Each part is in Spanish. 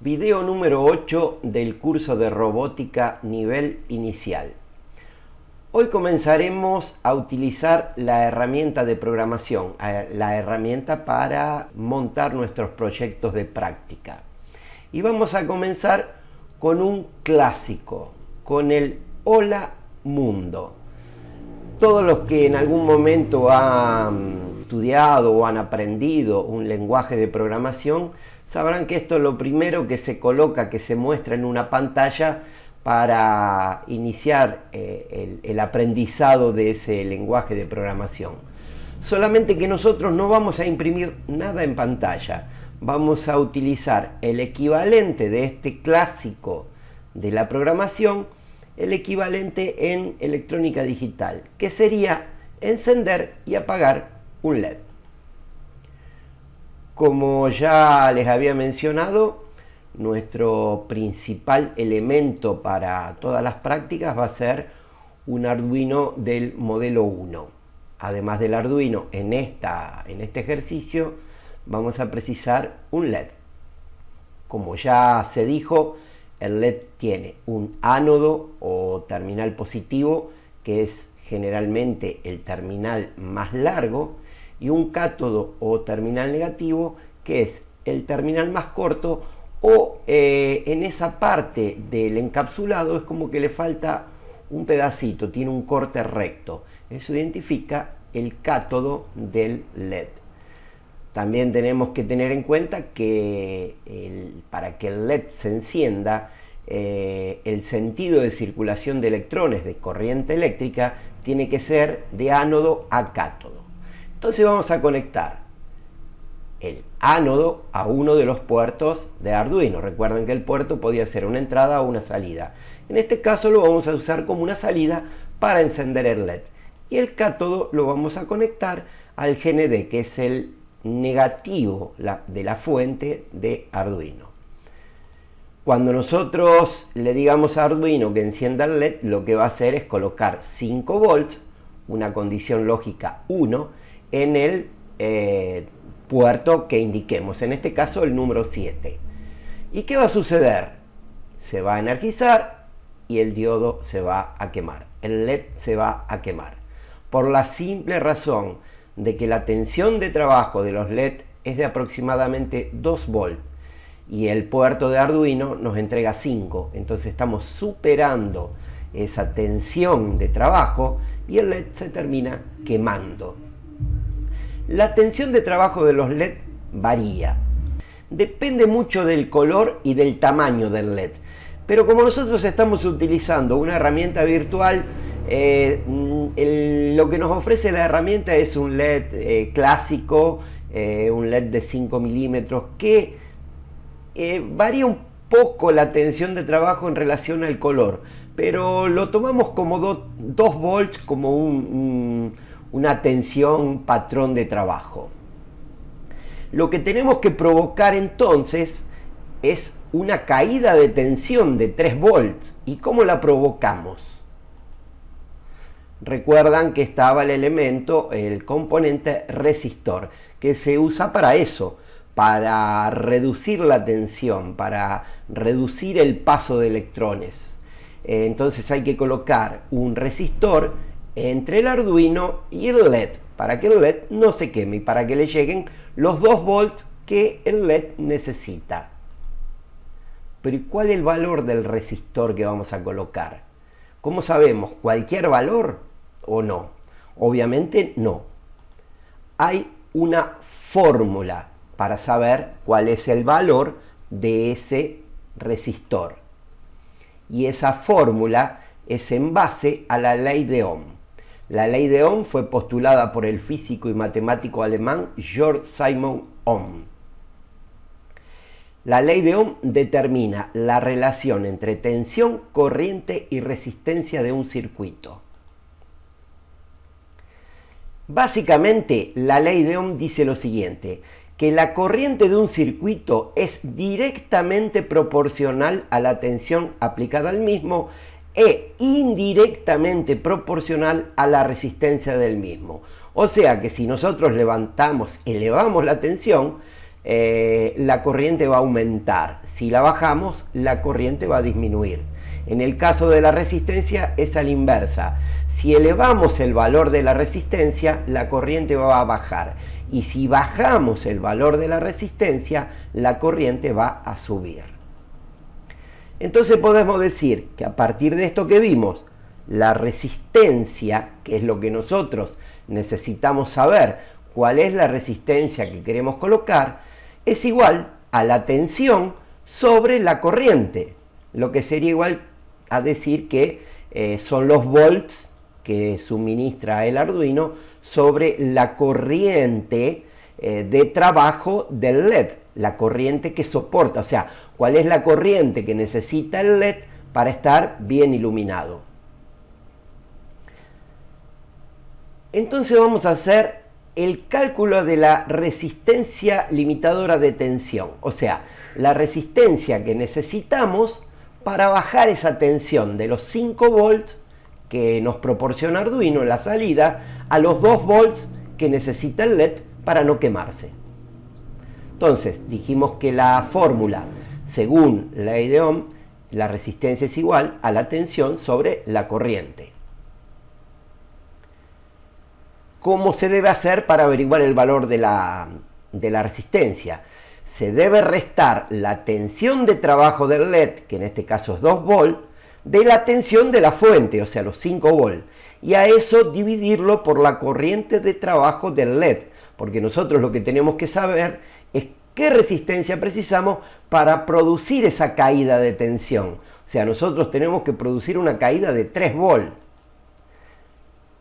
Video número 8 del curso de robótica nivel inicial. Hoy comenzaremos a utilizar la herramienta de programación, la herramienta para montar nuestros proyectos de práctica. Y vamos a comenzar con un clásico, con el Hola Mundo. Todos los que en algún momento han estudiado o han aprendido un lenguaje de programación sabrán que esto es lo primero que se coloca, que se muestra en una pantalla para iniciar el aprendizado de ese lenguaje de programación. Solamente que nosotros no vamos a imprimir nada en pantalla, vamos a utilizar el equivalente de este clásico de la programación, el equivalente en electrónica digital, que sería encender y apagar un LED. Como ya les había mencionado, nuestro principal elemento para todas las prácticas va a ser un Arduino del modelo 1. Además del Arduino, en este ejercicio vamos a precisar un LED. Como ya se dijo, el LED tiene un ánodo o terminal positivo, que es generalmente el terminal más largo, y un cátodo o terminal negativo, que es el terminal más corto, o en esa parte del encapsulado es como que le falta un pedacito, tiene un corte recto. Eso identifica el cátodo del LED. También tenemos que tener en cuenta que para que el LED se encienda, el sentido de circulación de electrones de corriente eléctrica tiene que ser de ánodo a cátodo. Entonces vamos a conectar el ánodo a uno de los puertos de Arduino. Recuerden que el puerto podía ser una entrada o una salida. En este caso lo vamos a usar como una salida para encender el LED. Y el cátodo lo vamos a conectar al GND, que es el negativo de la fuente de Arduino. Cuando nosotros le digamos a Arduino que encienda el LED, lo que va a hacer es colocar 5 volts, una condición lógica 1, en el puerto que indiquemos, en este caso el número 7. ¿Y qué va a suceder? Se va a energizar y el diodo se va a quemar, el LED se va a quemar, por la simple razón de que la tensión de trabajo de los LED es de aproximadamente 2 volts y el puerto de Arduino nos entrega 5, entonces estamos superando esa tensión de trabajo y el LED se termina quemando. La tensión de trabajo de los LED varía. Depende mucho del color y del tamaño del LED. Pero como nosotros estamos utilizando una herramienta virtual, lo que nos ofrece la herramienta es un LED clásico, un LED de 5 milímetros, que varía un poco la tensión de trabajo en relación al color. Pero lo tomamos como 2 volts, como una tensión patrón de trabajo. Lo que tenemos que provocar entonces es una caída de tensión de 3 volts. ¿Y cómo la provocamos? Recuerdan que estaba el elemento, el componente resistor, que se usa para eso, para reducir la tensión, para reducir el paso de electrones. Entonces hay que colocar un resistor entre el Arduino y el LED, para que el LED no se queme y para que le lleguen los 2 volts que el LED necesita. Pero ¿y cuál es el valor del resistor que vamos a colocar? ¿Cómo sabemos? ¿Cualquier valor o no? Obviamente no. Hay una fórmula para saber cuál es el valor de ese resistor. Y esa fórmula es en base a la ley de Ohm. La ley de Ohm fue postulada por el físico y matemático alemán Georg Simon Ohm. La ley de Ohm determina la relación entre tensión, corriente y resistencia de un circuito. Básicamente, la ley de Ohm dice lo siguiente, que la corriente de un circuito es directamente proporcional a la tensión aplicada al mismo e indirectamente proporcional a la resistencia del mismo. O sea que si nosotros elevamos la tensión, la corriente va a aumentar. Si la bajamos, la corriente va a disminuir. En el caso de la resistencia es a la inversa. Si elevamos el valor de la resistencia, la corriente va a bajar. Y si bajamos el valor de la resistencia, la corriente va a subir. Entonces podemos decir que a partir de esto que vimos, la resistencia, que es lo que nosotros necesitamos saber, cuál es la resistencia que queremos colocar, es igual a la tensión sobre la corriente, lo que sería igual a decir que son los volts que suministra el Arduino sobre la corriente de trabajo del LED, la corriente que soporta, o sea, cuál es la corriente que necesita el LED para estar bien iluminado. Entonces vamos a hacer el cálculo de la resistencia limitadora de tensión, o sea, la resistencia que necesitamos para bajar esa tensión de los 5 volts que nos proporciona Arduino en la salida a los 2 volts que necesita el LED para no quemarse. Entonces dijimos que la fórmula, según la ley de Ohm, la resistencia es igual a la tensión sobre la corriente. ¿Cómo se debe hacer para averiguar el valor de la resistencia? Se debe restar la tensión de trabajo del LED, que en este caso es 2 volts, de la tensión de la fuente, o sea, los 5 volts. Y a eso dividirlo por la corriente de trabajo del LED, porque nosotros lo que tenemos que saber es qué resistencia precisamos para producir esa caída de tensión. O sea, nosotros tenemos que producir una caída de 3 volts.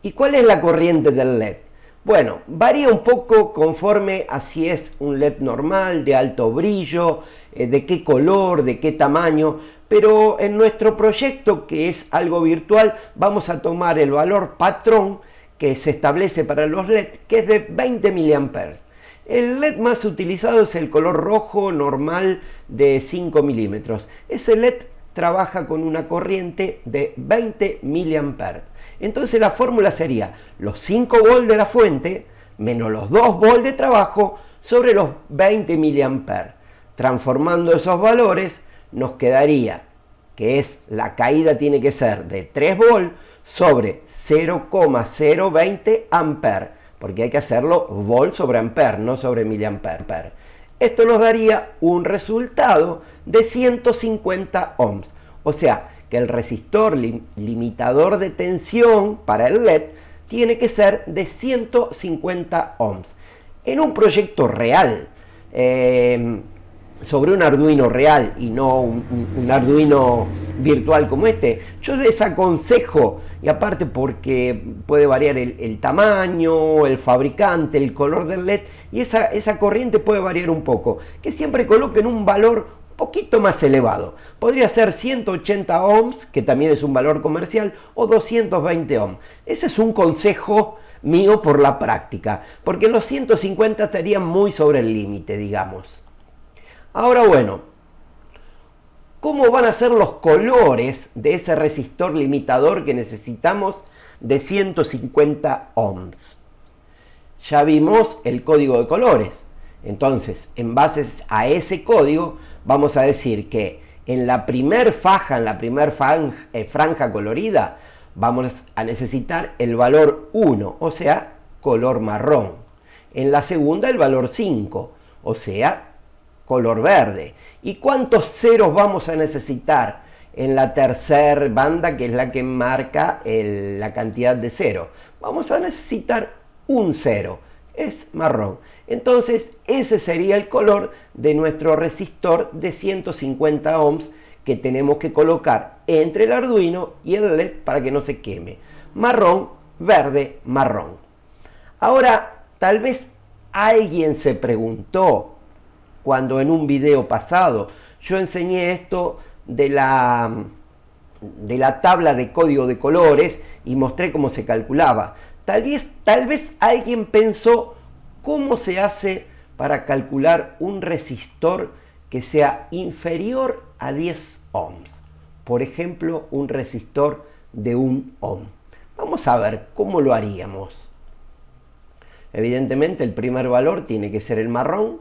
¿Y cuál es la corriente del LED? Bueno, varía un poco conforme a si es un LED normal, de alto brillo, de qué color, de qué tamaño, pero en nuestro proyecto, que es algo virtual, vamos a tomar el valor patrón que se establece para los LED, que es de 20 mA. El LED más utilizado es el color rojo normal de 5 milímetros. Ese LED trabaja con una corriente de 20 mA. Entonces la fórmula sería los 5 volts de la fuente menos los 2 volts de trabajo sobre los 20 mA. Transformando esos valores nos quedaría que la caída tiene que ser de 3 volts sobre 0,020 amperes, porque hay que hacerlo volt sobre ampere, no sobre miliampere. Esto nos daría un resultado de 150 ohms, o sea, que el resistor limitador de tensión para el LED tiene que ser de 150 ohms. En un proyecto real, sobre un Arduino real y no un Arduino virtual como este, yo les aconsejo, y aparte porque puede variar el tamaño, el fabricante, el color del LED, y esa corriente puede variar un poco, que siempre coloquen un valor poquito más elevado. Podría ser 180 ohms, que también es un valor comercial, o 220 ohms. Ese es un consejo mío por la práctica, porque los 150 estarían muy sobre el límite, digamos. Ahora bueno, ¿cómo van a ser los colores de ese resistor limitador que necesitamos de 150 ohms? Ya vimos el código de colores. Entonces, en base a ese código, vamos a decir que en la primer faja, en la primer franja colorida, vamos a necesitar el valor 1, o sea, color marrón. En la segunda, el valor 5, o sea, color verde. ¿Y cuántos ceros vamos a necesitar en la tercera banda, que es la que marca la cantidad de cero? Vamos a necesitar un cero, es marrón. Entonces ese sería el color de nuestro resistor de 150 ohms que tenemos que colocar entre el Arduino y el LED para que no se queme. Marrón, verde, marrón. Ahora, tal vez alguien se preguntó cuando en un video pasado yo enseñé esto de la tabla de código de colores y mostré cómo se calculaba. Tal vez alguien pensó cómo se hace para calcular un resistor que sea inferior a 10 ohms. Por ejemplo, un resistor de 1 ohm. Vamos a ver cómo lo haríamos. Evidentemente el primer valor tiene que ser el marrón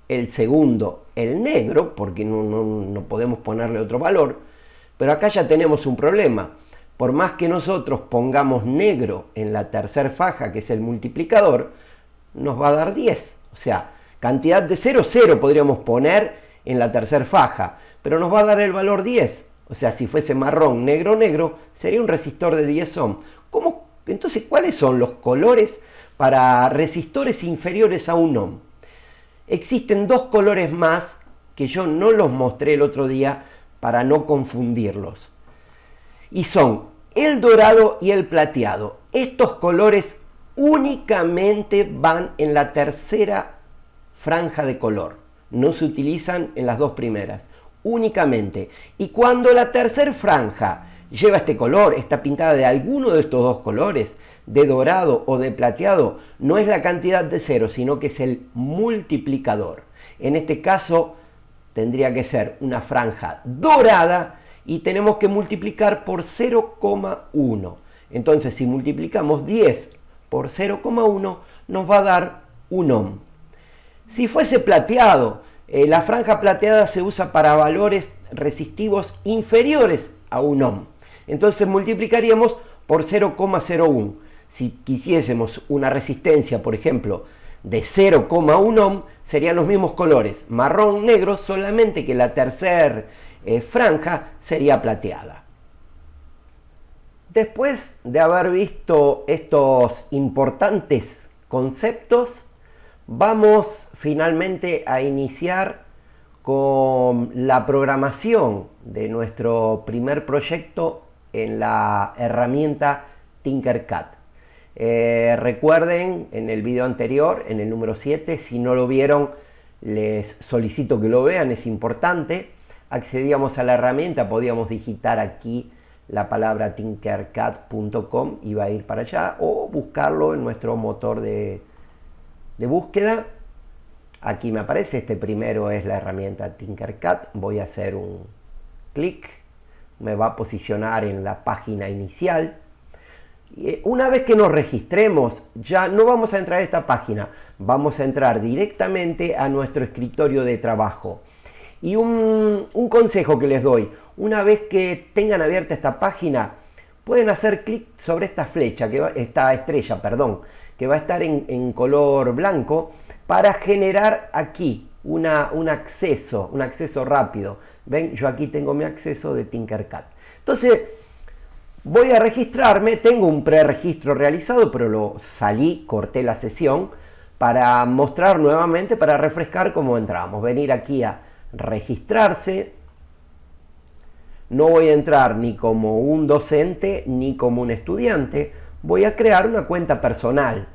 el segundo el negro, porque no podemos ponerle otro valor, pero acá ya tenemos un problema. Por más que nosotros pongamos negro en la tercera faja, que es el multiplicador, nos va a dar 10. O sea, cantidad de 0, 0 podríamos poner en la tercera faja, pero nos va a dar el valor 10. O sea, si fuese marrón, negro, negro, sería un resistor de 10 ohm. Entonces, ¿cuáles son los colores para resistores inferiores a 1 ohm? Existen dos colores más que yo no los mostré el otro día para no confundirlos. Y son el dorado y el plateado. Estos colores únicamente van en la tercera franja de color. No se utilizan en las dos primeras. Únicamente. Y cuando la tercera franja lleva este color, está pintada de alguno de estos dos colores, de dorado o de plateado, no es la cantidad de 0, sino que es el multiplicador. En este caso tendría que ser una franja dorada y tenemos que multiplicar por 0,1. Entonces, si multiplicamos 10 por 0,1, nos va a dar 1 ohm. Si fuese plateado, la franja plateada se usa para valores resistivos inferiores a 1 ohm. Entonces multiplicaríamos por 0,01. Si quisiésemos una resistencia, por ejemplo, de 0,1 ohm, serían los mismos colores, marrón, negro, solamente que la tercera franja sería plateada. Después de haber visto estos importantes conceptos, vamos finalmente a iniciar con la programación de nuestro primer proyecto en la herramienta Tinkercad. Recuerden, en el video anterior, en el número 7, si no lo vieron, les solicito que lo vean, es importante. Accedíamos a la herramienta, podíamos digitar aquí la palabra tinkercad.com, iba a ir para allá, o buscarlo en nuestro motor de búsqueda. Aquí me aparece, este primero es la herramienta Tinkercad. Voy a hacer un clic, me va a posicionar en la página inicial. Una vez que nos registremos, ya no vamos a entrar a esta página, vamos a entrar directamente a nuestro escritorio de trabajo. Y un consejo que les doy, una vez que tengan abierta esta página, pueden hacer clic sobre esta flecha, esta estrella, que va a estar en color blanco, para generar aquí un acceso rápido. Ven, yo aquí tengo mi acceso de Tinkercad. Entonces, voy a registrarme, tengo un preregistro realizado, pero corté la sesión para mostrar nuevamente, para refrescar cómo entramos. Venir aquí a registrarse. No voy a entrar ni como un docente ni como un estudiante. Voy a crear una cuenta personal,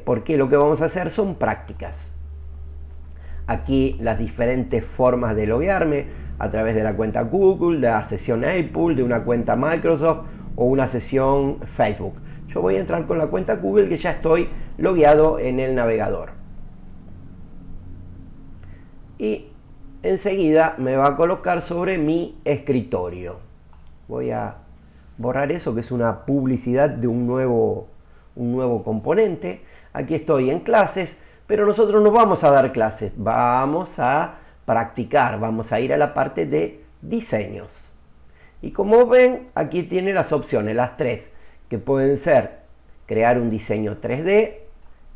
porque lo que vamos a hacer son prácticas. Aquí las diferentes formas de loguearme, a través de la cuenta Google, de la sesión Apple, de una cuenta Microsoft o una sesión Facebook. Yo voy a entrar con la cuenta Google, que ya estoy logueado en el navegador. Y enseguida me va a colocar sobre mi escritorio. Voy a borrar eso, que es una publicidad de un nuevo componente. Aquí estoy en clases, pero nosotros no vamos a dar clases, vamos a practicar, vamos a ir a la parte de diseños. Y como ven, aquí tiene las opciones, las tres, que pueden ser crear un diseño 3D,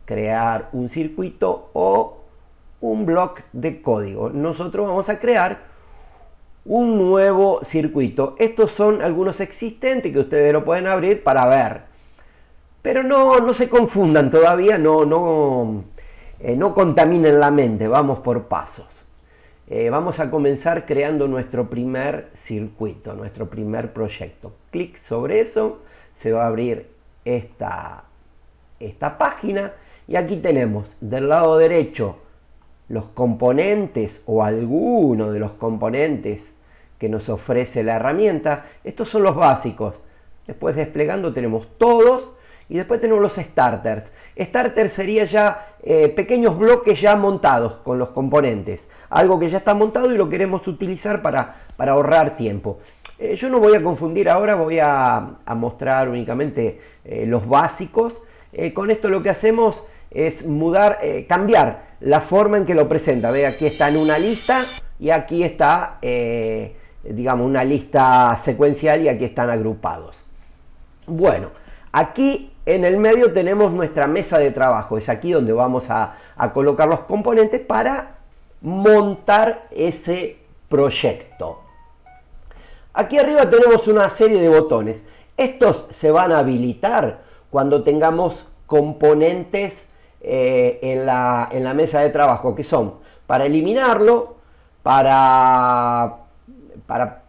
crear un circuito o un bloque de código. Nosotros vamos a crear un nuevo circuito. Estos son algunos existentes que ustedes lo pueden abrir para ver. Pero no se confundan todavía, no contaminen la mente, vamos por pasos. Vamos a comenzar creando nuestro primer circuito, nuestro primer proyecto. Clic sobre eso, se va a abrir esta página y aquí tenemos del lado derecho los componentes o alguno de los componentes que nos ofrece la herramienta. Estos son los básicos. Después desplegando tenemos todos y después tenemos los starters. Starter sería ya pequeños bloques ya montados con los componentes. Algo que ya está montado y lo queremos utilizar para ahorrar tiempo. Yo no voy a confundir ahora, voy a mostrar únicamente los básicos. Con esto lo que hacemos es cambiar la forma en que lo presenta. Ve, aquí está en una lista y aquí está, digamos, una lista secuencial y aquí están agrupados. Bueno, aquí en el medio tenemos nuestra mesa de trabajo. Es aquí donde vamos a colocar los componentes para montar ese proyecto. Aquí arriba tenemos una serie de botones. Estos se van a habilitar cuando tengamos componentes en la mesa de trabajo, que son para eliminarlo, para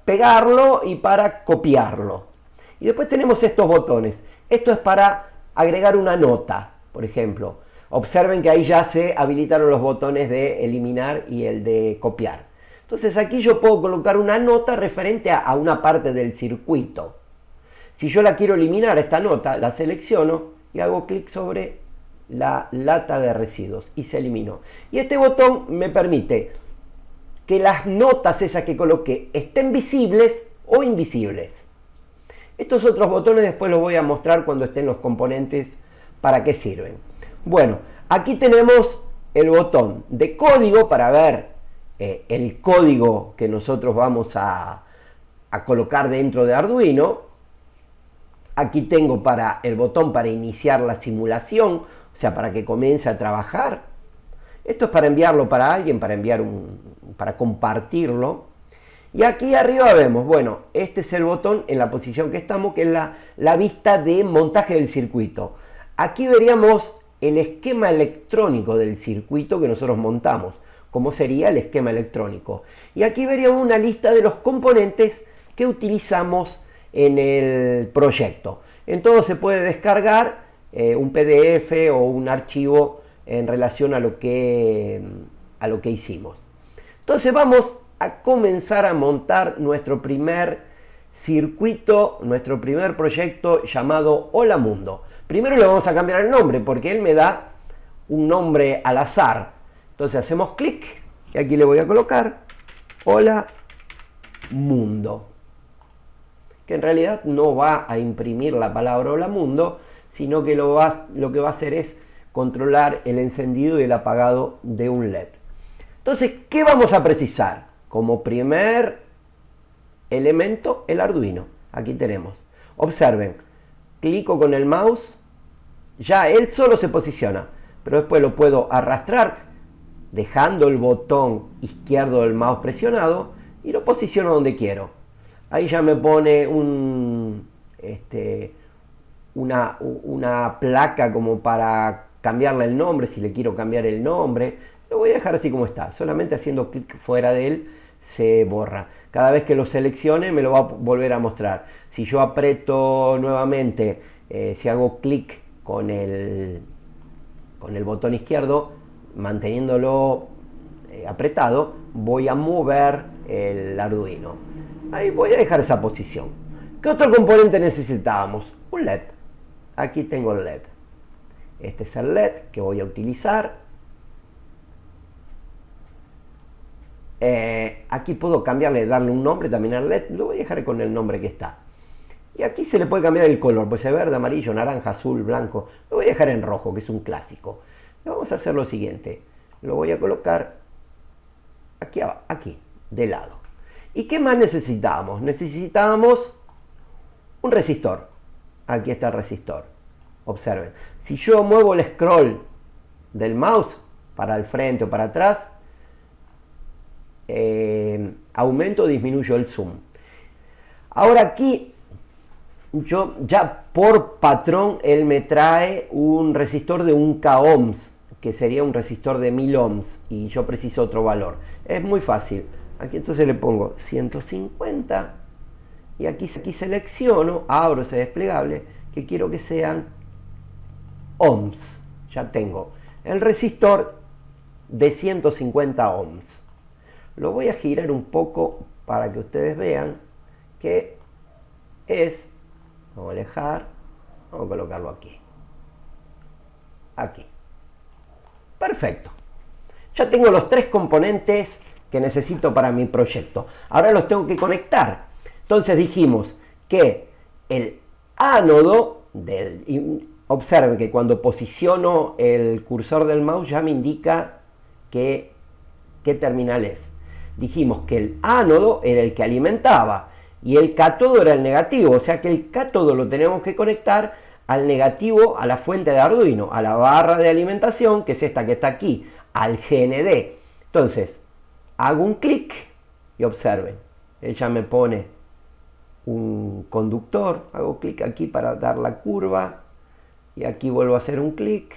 pegarlo y para copiarlo. Y después tenemos estos botones. Esto es para agregar una nota, por ejemplo. Observen que ahí ya se habilitaron los botones de eliminar y el de copiar. Entonces aquí yo puedo colocar una nota referente a una parte del circuito. Si yo la quiero eliminar, esta nota, la selecciono y hago clic sobre la lata de residuos y se eliminó. Y este botón me permite que las notas esas que coloqué estén visibles o invisibles. Estos otros botones después los voy a mostrar cuando estén los componentes para qué sirven. Bueno, aquí tenemos el botón de código para ver el código que nosotros vamos a colocar dentro de Arduino. Aquí tengo el botón para iniciar la simulación, o sea, para que comience a trabajar. Esto es para enviarlo para alguien, para compartirlo. Y aquí arriba vemos, bueno, este es el botón en la posición que estamos, que es la vista de montaje del circuito. Aquí veríamos el esquema electrónico del circuito que nosotros montamos, como sería el esquema electrónico. Y aquí veríamos una lista de los componentes que utilizamos en el proyecto. En todo se puede descargar un PDF o un archivo en relación a lo que hicimos. Entonces vamos a comenzar a montar nuestro primer circuito, nuestro primer proyecto llamado Hola Mundo. Primero le vamos a cambiar el nombre porque él me da un nombre al azar. Entonces hacemos clic y aquí le voy a colocar Hola Mundo, que en realidad no va a imprimir la palabra Hola Mundo, sino que lo que va a hacer es controlar el encendido y el apagado de un LED. Entonces, ¿qué vamos a precisar? Como primer elemento, el Arduino. Aquí tenemos. Observen, clico con el mouse, ya él solo se posiciona, pero después lo puedo arrastrar dejando el botón izquierdo del mouse presionado y lo posiciono donde quiero. Ahí ya me pone una placa como para cambiarle el nombre, si le quiero cambiar el nombre. Lo voy a dejar así como está, solamente haciendo clic fuera de él se borra. Cada vez que lo seleccione me lo va a volver a mostrar. Si yo aprieto nuevamente, si hago clic con el botón izquierdo, manteniéndolo apretado, voy a mover el Arduino. Ahí voy a dejar esa posición. ¿Qué otro componente necesitábamos? Un LED. Aquí tengo el LED. Este es el LED que voy a utilizar. Aquí puedo cambiarle, darle un nombre también al LED. Lo voy a dejar con el nombre que está. Y aquí se le puede cambiar el color. Puede ser verde, amarillo, naranja, azul, blanco. Lo voy a dejar en rojo, que es un clásico. Y vamos a hacer lo siguiente. Lo voy a colocar aquí abajo, aquí, de lado. ¿Y qué más necesitábamos? Necesitábamos un resistor. Aquí está el resistor. Observen. Si yo muevo el scroll del mouse para el frente o para atrás, aumento o disminuyo el zoom. Ahora aquí, yo ya por patrón, él me trae un resistor de 1K ohms, que sería un resistor de 1000 ohms, y yo preciso otro valor. Es muy fácil. Aquí entonces le pongo 150 y aquí selecciono, abro ese desplegable que quiero que sean ohms. Ya tengo el resistor de 150 ohms. Lo voy a girar un poco para que ustedes vean que es, vamos a alejar, vamos a colocarlo aquí. Aquí. Perfecto. Ya tengo los tres componentes que necesito para mi proyecto. Ahora los tengo que conectar. Entonces dijimos que el ánodo observen que cuando posiciono el cursor del mouse ya me indica ¿qué terminal es? Dijimos que el ánodo era el que alimentaba y el cátodo era el negativo, o sea que el cátodo lo tenemos que conectar al negativo, a la fuente de Arduino, a la barra de alimentación, que es esta que está aquí, al GND. Entonces, hago un clic y observen, ella me pone un conductor, hago clic aquí para dar la curva y aquí vuelvo a hacer un clic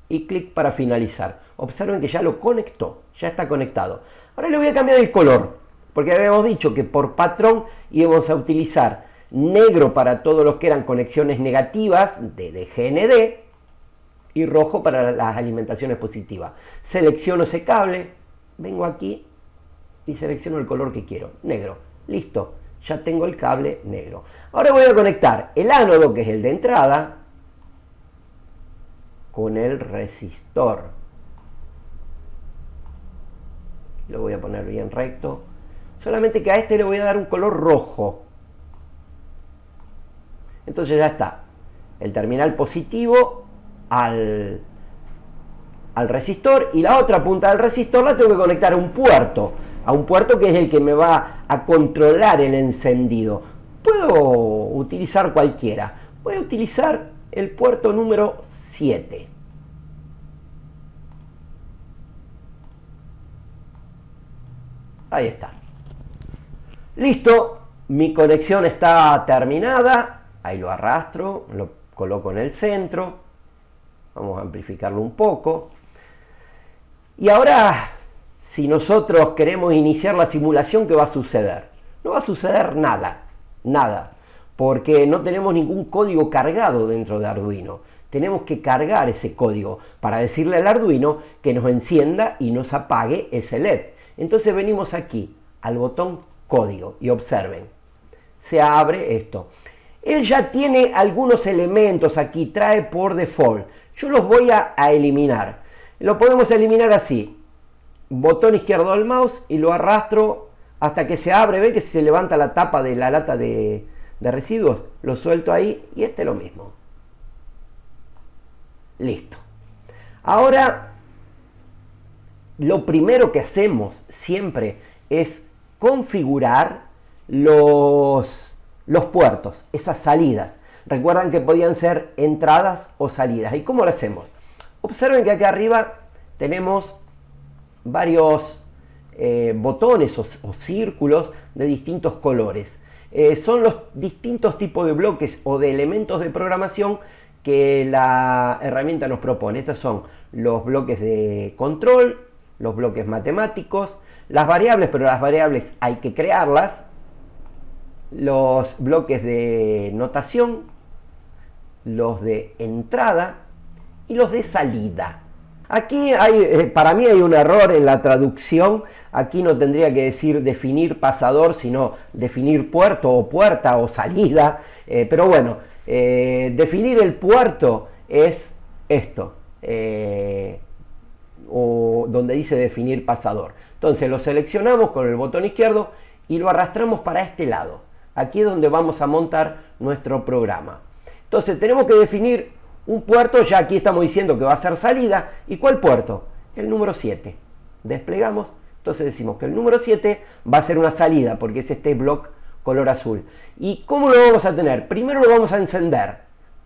y clic para finalizar. Observen que ya lo conectó, ya está conectado. Ahora le voy a cambiar el color, porque habíamos dicho que por patrón íbamos a utilizar negro para todos los que eran conexiones negativas de GND y rojo para las alimentaciones positivas. Selecciono ese cable, vengo aquí y selecciono el color que quiero, negro. Listo, ya tengo el cable negro. Ahora voy a conectar el ánodo, que es el de entrada, con el resistor. Lo voy a poner bien recto. Solamente que a este le voy a dar un color rojo. Entonces ya está. El terminal positivo al resistor y la otra punta del resistor la tengo que conectar a un puerto. A un puerto que es el que me va a controlar el encendido. Puedo utilizar cualquiera. Voy a utilizar el puerto número 7. Ahí está. Listo, mi conexión está terminada. Ahí lo arrastro, lo coloco en el centro. Vamos a amplificarlo un poco. Y ahora, si nosotros queremos iniciar la simulación, ¿qué va a suceder? No va a suceder nada, nada, porque no tenemos ningún código cargado dentro de Arduino. Tenemos que cargar ese código para decirle al Arduino que nos encienda y nos apague ese LED. Entonces venimos aquí al botón código y observen, se abre esto. Él ya tiene algunos elementos aquí, trae por default. Yo los voy a eliminar. Lo podemos eliminar así. Botón izquierdo del mouse y lo arrastro hasta que se abre. ¿Ve que se levanta la tapa de la lata de residuos? Lo suelto ahí y este lo mismo. Listo. Ahora, lo primero que hacemos siempre es configurar los puertos, esas salidas. Recuerdan que podían ser entradas o salidas. ¿Y cómo lo hacemos? Observen que acá arriba tenemos varios botones o círculos de distintos colores. Son los distintos tipos de bloques o de elementos de programación que la herramienta nos propone. Estos son los bloques de control, los bloques matemáticos, las variables, pero las variables hay que crearlas, los bloques de notación, los de entrada y los de salida. Aquí para mí hay un error en la traducción. Aquí no tendría que decir definir pasador, sino definir puerto o puerta o salida. Pero bueno, definir el puerto es esto, o donde dice definir pasador. Entonces lo seleccionamos con el botón izquierdo y lo arrastramos para este lado. Aquí es donde vamos a montar nuestro programa. Entonces tenemos que definir un puerto, ya aquí estamos diciendo que va a ser salida. ¿Y cuál puerto? El número 7. Desplegamos, entonces decimos que el número 7 va a ser una salida, porque es este bloque color azul. ¿Y cómo lo vamos a tener? Primero lo vamos a encender.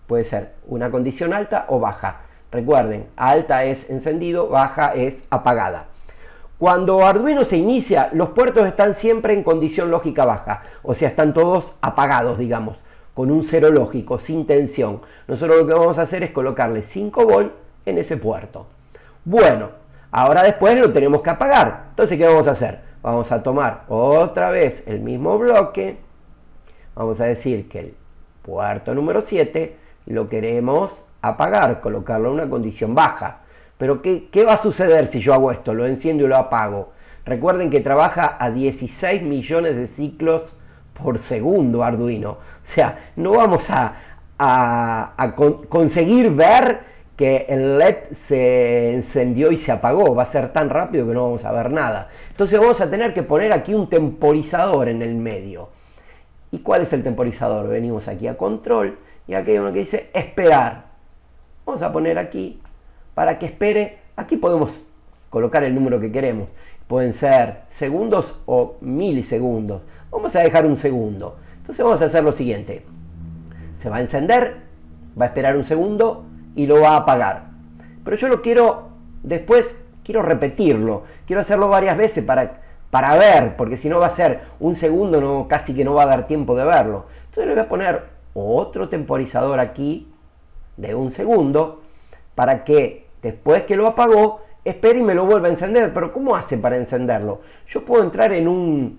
Puede ser una condición alta o baja. Recuerden, alta es encendido, baja es apagada. Cuando Arduino se inicia, los puertos están siempre en condición lógica baja, o sea, están todos apagados, digamos, con un cero lógico, sin tensión. Nosotros lo que vamos a hacer es colocarle 5 volt en ese puerto. Bueno, ahora después lo tenemos que apagar. Entonces, ¿qué vamos a hacer? Vamos a tomar otra vez el mismo bloque. Vamos a decir que el puerto número 7 lo queremos apagar, colocarlo en una condición baja. Pero ¿qué va a suceder si yo hago esto? Lo enciendo y lo apago. Recuerden que trabaja a 16 millones de ciclos por segundo Arduino. O sea, no vamos a conseguir ver que el LED se encendió y se apagó. Va a ser tan rápido que no vamos a ver nada. Entonces vamos a tener que poner aquí un temporizador en el medio. ¿Y cuál es el temporizador? Venimos aquí a control y aquí hay uno que dice esperar. Vamos a poner aquí para que espere. Aquí podemos colocar el número que queremos. Pueden ser segundos o milisegundos. Vamos a dejar un segundo. Entonces vamos a hacer lo siguiente. Se va a encender, va a esperar un segundo y lo va a apagar. Pero yo lo quiero, después quiero repetirlo. Quiero hacerlo varias veces para ver, porque si no va a ser un segundo, no, casi que no va a dar tiempo de verlo. Entonces le voy a poner otro temporizador aquí de un segundo para que después que lo apagó, espere y me lo vuelva a encender. Pero ¿cómo hace para encenderlo? Yo puedo entrar en un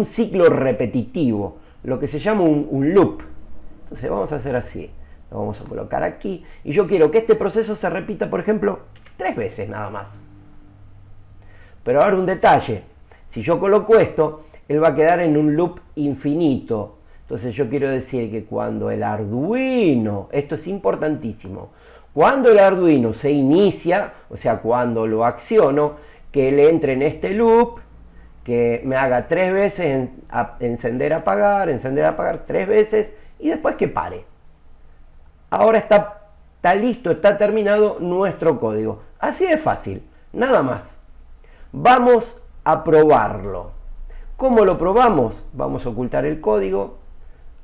ciclo repetitivo, lo que se llama un loop. Entonces vamos a hacer así. Lo vamos a colocar aquí. Y yo quiero que este proceso se repita, por ejemplo, 3 veces nada más. Pero ahora un detalle. Si yo coloco esto, él va a quedar en un loop infinito. Entonces yo quiero decir que cuando el Arduino, esto es importantísimo, cuando el Arduino se inicia, o sea, cuando lo acciono, que él entre en este loop, que me haga 3 veces encender, apagar 3 veces y después que pare. Ahora está listo, está terminado nuestro código. Así de fácil, nada más. Vamos a probarlo. ¿Cómo lo probamos? Vamos a ocultar el código.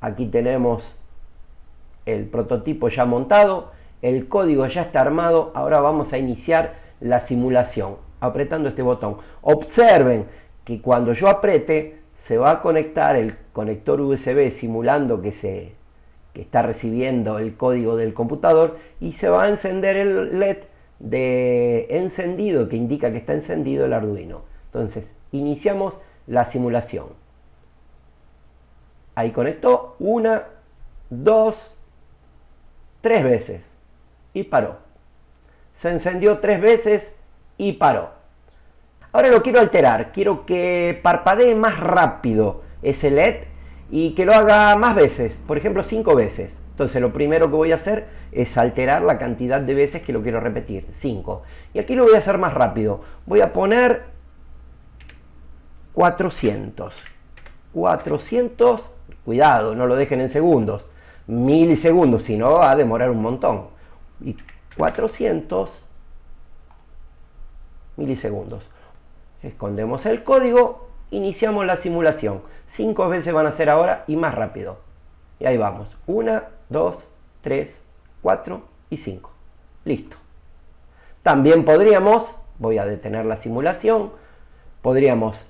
Aquí tenemos el prototipo ya montado. El código ya está armado. Ahora vamos a iniciar la simulación apretando este botón. Observen que cuando yo apriete se va a conectar el conector USB simulando que está recibiendo el código del computador y se va a encender el LED de encendido que indica que está encendido el Arduino. Entonces iniciamos la simulación. Ahí conectó 1, 2, 3 veces y paró. Se encendió 3 veces y paró. Ahora lo quiero alterar, quiero que parpadee más rápido ese LED y que lo haga más veces, por ejemplo 5 veces. Entonces lo primero que voy a hacer es alterar la cantidad de veces que lo quiero repetir, 5. Y aquí lo voy a hacer más rápido, voy a poner 400. 400, cuidado, no lo dejen en segundos, milisegundos, si no va a demorar un montón. Y 400 milisegundos. Escondemos el código, iniciamos la simulación. 5 veces van a ser ahora y más rápido. Y ahí vamos. 1, 2, 3, 4 y 5. Listo. También podríamos, voy a detener la simulación, podríamos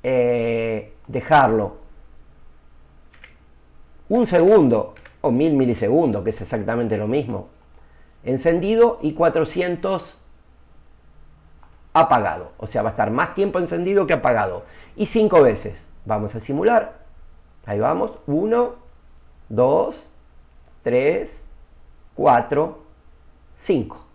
dejarlo un segundo o 1000 milisegundos, que es exactamente lo mismo, encendido, y 400 apagado. O sea, va a estar más tiempo encendido que apagado. Y 5 veces. Vamos a simular. Ahí vamos. 1, 2, 3, 4, 5.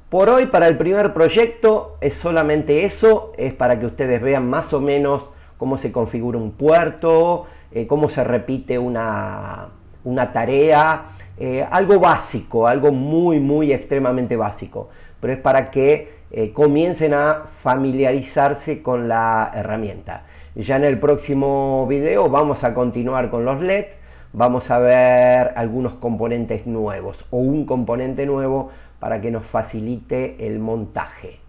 Por hoy, para el primer proyecto, es solamente eso. Es para que ustedes vean más o menos cómo se configura un puerto, cómo se repite una tarea. Algo básico, algo muy extremadamente básico. Pero es para que comiencen a familiarizarse con la herramienta. Ya en el próximo video vamos a continuar con los LED. Vamos a ver algunos componentes nuevos o un componente nuevo para que nos facilite el montaje.